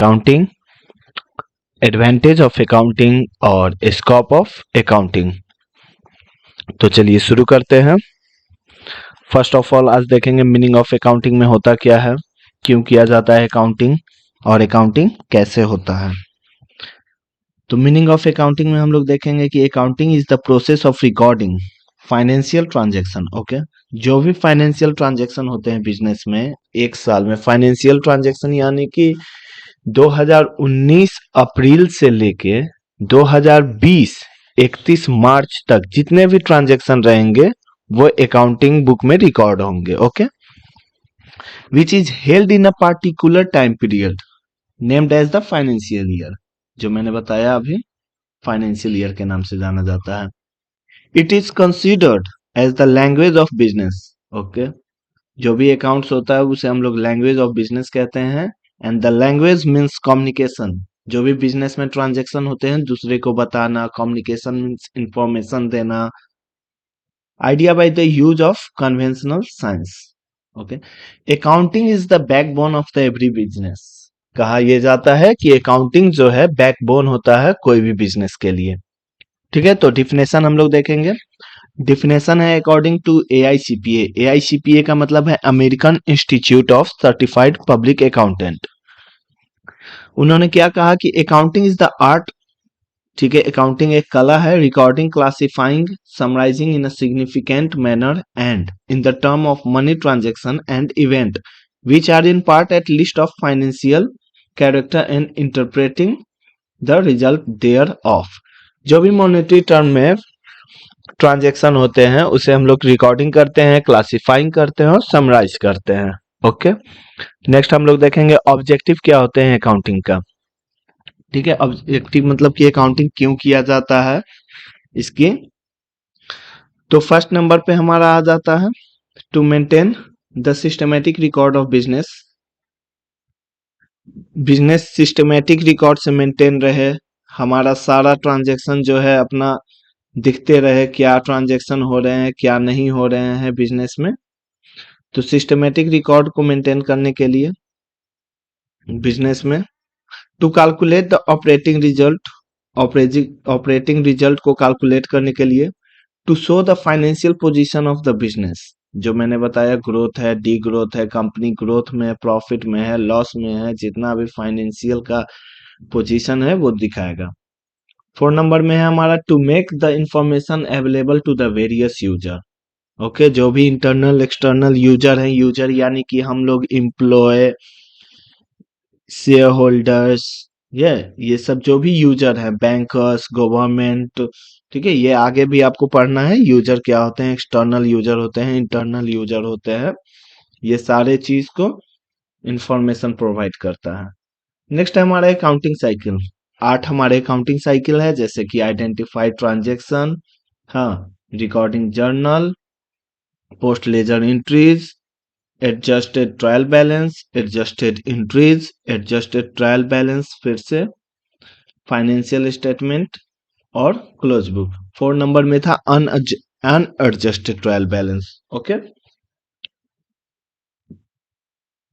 Accounting, advantage of accounting और scope of accounting. तो चलिए शुरू करते हैं। फर्स्ट ऑफ ऑल आज देखेंगे मीनिंग ऑफ अकाउंटिंग में होता क्या है, क्यों किया जाता है अकाउंटिंग और अकाउंटिंग कैसे होता है। तो मीनिंग ऑफ अकाउंटिंग में हम लोग देखेंगे कि accounting is the process of recording financial transaction. Okay, जो भी फाइनेंशियल ट्रांजैक्शन होते हैं बिजनेस में एक साल में, फाइनेंशियल ट्रांजैक्शन यानी कि 2019 अप्रैल से लेके 2020 31 मार्च तक जितने भी ट्रांजैक्शन रहेंगे वो अकाउंटिंग बुक में रिकॉर्ड होंगे। Okay, which is held in a particular time period named as the financial year, जो मैंने बताया अभी फाइनेंशियल ईयर के नाम से जाना जाता है। It is considered as the language of business. Okay, जो भी अकाउंट्स होता है उसे हम लोग लैंग्वेज ऑफ बिजनेस कहते हैं। And the language means communication. जो भी बिजनेस में ट्रांजैक्शन होते हैं दूसरे को बताना, कम्युनिकेशन मीन्स इंफॉर्मेशन देना, idea by the use of conventional signs. Okay, accounting is the backbone of the every business. कहा यह जाता है कि अकाउंटिंग जो है बैकबोन होता है कोई भी बिजनेस के लिए। ठीक है, तो डिफिनेशन हम लोग देखेंगे। डिफिनेशन है अकॉर्डिंग टू AICPA। AICPA का मतलब है American institute of certified public accountant. उन्होंने क्या कहा कि अकाउंटिंग इज द आर्ट, ठीक है, अकाउंटिंग एक कला है, recording, classifying, summarising in a significant manner and in the term of money transaction and event which are in part at least of financial character and interpreting the result thereof. जो भी monetary term में transaction होते हैं उसे हम लोग recording करते हैं, क्लासिफाइंग करते हैं और समराइज करते हैं। ओके, नेक्स्ट हम लोग देखेंगे ऑब्जेक्टिव क्या होते हैं अकाउंटिंग का। ठीक है, ऑब्जेक्टिव मतलब कि अकाउंटिंग क्यों किया जाता है इसकी। तो फर्स्ट नंबर पे हमारा आ जाता है to maintain the systematic record of business. Business systematic record से मेंटेन रहे, हमारा सारा ट्रांजैक्शन जो है अपना दिखते रहे, क्या ट्रांजैक्शन हो रहे हैं क्या नहीं हो रहे हैं बिजनेस में। तो सिस्टमेटिक रिकॉर्ड को मेंटेन करने के लिए बिजनेस में, to calculate the operating result, operating result को कैलकुलेट करने के लिए, to show the financial position of the business, जो मैंने बताया ग्रोथ है, डी ग्रोथ है, कंपनी ग्रोथ में है, प्रॉफिट में है, लॉस में है, जितना भी फाइनेंशियल का पोजीशन है वो दिखाएगा। 4 नंबर में है हमारा to make the information available to the various user. Okay, जो भी इंटरनल एक्सटर्नल यूजर है, यूजर यानी कि हम लोग एम्प्लॉय, शेयर होल्डर्स, ये सब जो भी यूजर है, बैंकर्स, गवर्नमेंट, ठीक है, ये आगे भी आपको पढ़ना है। यूजर क्या होते हैं, एक्सटर्नल यूजर होते हैं, इंटरनल यूजर होते हैं, ये सारे चीज को इंफॉर्मेशन प्रोवाइड करता है। नेक्स्ट है हमारा अकाउंटिंग साइकिल। 8 हमारे अकाउंटिंग साइकिल है, जैसे कि आइडेंटिफाइड ट्रांजैक्शन, हाँ, recording journal, post ledger entries, adjusted trial balance, adjusted entries, adjusted trial balance, फिर से फाइनेंशियल स्टेटमेंट और क्लोज बुक। 4 नंबर में था unadjusted trial balance. Okay,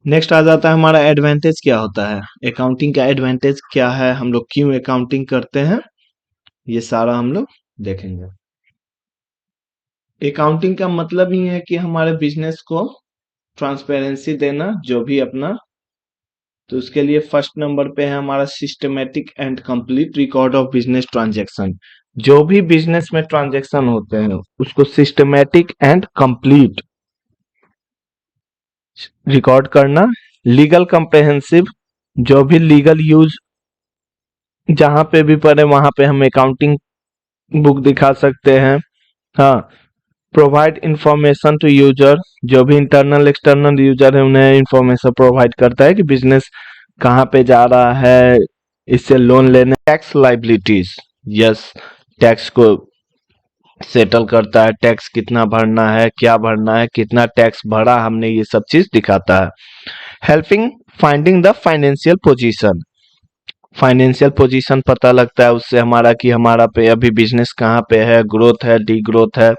next आ जाता है हमारा एडवांटेज क्या होता है, अकाउंटिंग का एडवांटेज क्या है, हम लोग क्यों अकाउंटिंग करते हैं, ये सारा हम लोग देखेंगे। अकाउंटिंग का मतलब ही है कि हमारे बिजनेस को ट्रांसपेरेंसी देना, जो भी अपना। तो उसके लिए फर्स्ट नंबर पे है हमारा systematic and complete record of business transaction. जो भी बिजनेस में ट्रांजैक्शन होते हैं उसको सिस्टमेटिक एंड कंप्लीट रिकॉर्ड करना। लीगल कम्प्रेहेंसिव, जो भी लीगल यूज जहां पे भी पड़े वहां पे हम अकाउंटिंग बुक दिखा सकते हैं। हाँ, प्रोवाइड इंफॉर्मेशन टू यूजर, जो भी इंटरनल एक्सटर्नल यूजर है उन्हें इंफॉर्मेशन प्रोवाइड करता है कि बिजनेस कहाँ पे जा रहा है, इससे लोन लेने। टैक्स लाइबिलिटीज, यस, टैक्स को सेटल करता है, टैक्स कितना भरना है, क्या भरना है, कितना टैक्स भरा हमने, ये सब चीज दिखाता है। Helping finding the financial position, financial position पता लगता है उससे हमारा कि हमारा पे अभी बिजनेस कहाँ पे है, ग्रोथ है, डी ग्रोथ है।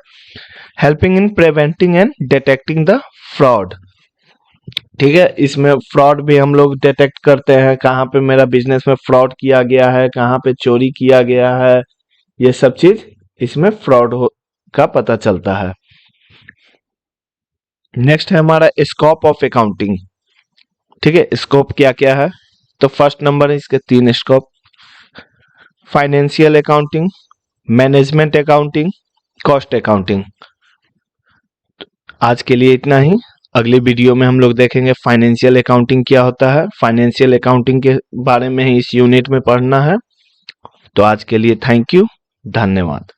Helping in preventing and detecting the fraud, ठीक है, इसमें फ्रॉड भी हम लोग डिटेक्ट करते हैं, कहाँ पे मेरा बिजनेस में फ्रॉड किया गया है, कहाँ पे चोरी किया गया है, ये सब चीज इसमें फ्रॉड का पता चलता है। नेक्स्ट है हमारा स्कोप ऑफ अकाउंटिंग। ठीक है, स्कोप क्या क्या है, तो फर्स्ट नंबर है इसके 3 scope: financial accounting, management accounting, cost accounting. आज के लिए इतना ही। अगली वीडियो में हम लोग देखेंगे फाइनेंशियल अकाउंटिंग क्या होता है। फाइनेंशियल अकाउंटिंग के बारे में ही इस यूनिट में पढ़ना है। तो आज के लिए थैंक यू, धन्यवाद।